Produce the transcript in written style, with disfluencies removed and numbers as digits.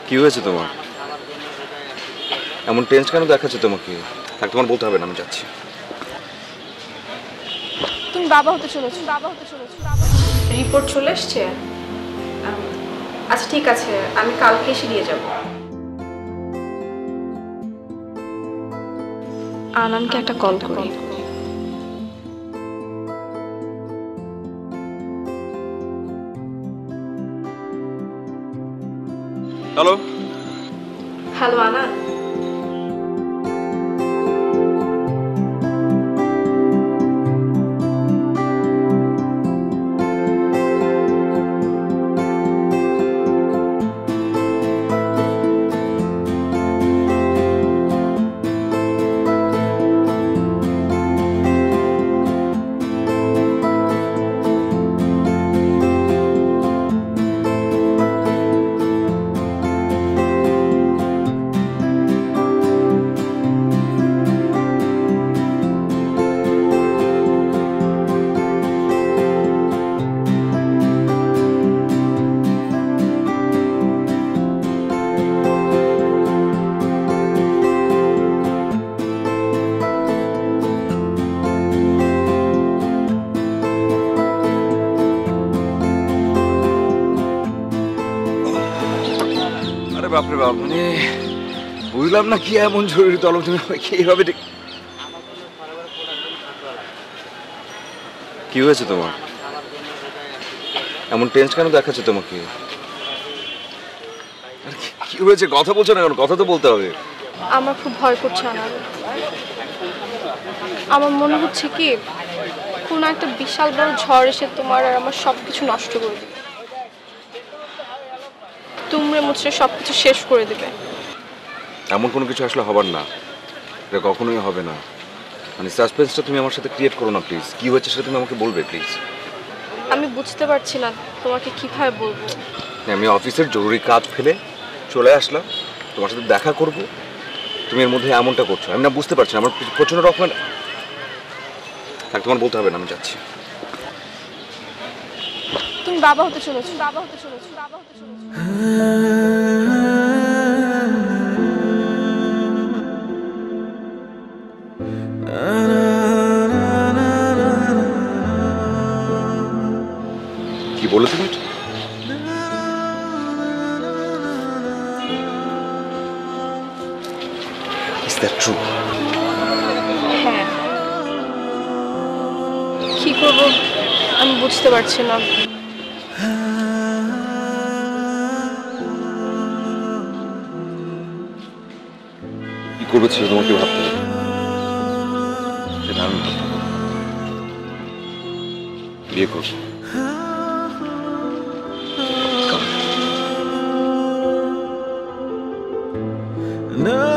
কি হয়েছে তোমার? এমন টেন্স কেন দেখাচ্ছে তোমাকে? তাকে তোমার বলতে হবে না, আমি যাচ্ছি। তুমি বাবা হতে চলেছো। রিপোর্ট চলে এসছে? আচ্ছা ঠিক আছে, আমি কালকে এসে দিয়ে যাব। আনানকে একটা কল করি। হ্যালো হ্যালো আনান। বাপরে বাপ, মানে বুঝলাম না কি এমন জরুরি তলব তুমি আমাকে এইভাবে কি হয়েছে তোমার? এমন টেন্স কেন দেখাচ্ছে তোমাকে? কি হয়েছে? কথা বলছো না কেন? কথা তো বলতে হবে। আমার খুব ভয় করছে আনান। আমার মনে হচ্ছে কি কোন একটা বিশাল বড় ঝড় এসে তোমার আর আমার সবকিছু নষ্ট করে দিবে, তুমড়ে মুচড়ে সবকিছু শেষ করে দিবে। এমন কোনো কিছু আসলে হবার না, এটা কখনোই হবে না। মানে সাসপেন্সটা তুমি আমার সাথে ক্রিয়েট করো না প্লিজ। কি হয়েছে সেটা তুমি আমাকে বলবে প্লিজ। আমি বুঝতে পারছি না তোমাকে কিভাবে বলবো। আমি অফিসের জরুরি কাজ ফেলে চলে আসলাম তোমার সাথে দেখা করব, তুমি এর মধ্যে এমনটা করছো। আমি না বুঝতে পারছি না, আমার প্রচন্ড রকমের তাকে তোমার বলতে হবে না, আমি যাচ্ছি। তুমি বাবা হতে চলেছো। কি বলে তুমি? Is that true? হ্যাঁ, কি করব আমি বুঝতে পারছি না। কি করবে সেটা তোমাকে ভাবতে হবে, সেটা আমি ভাবতে হবে। বিয়ে করবো। No.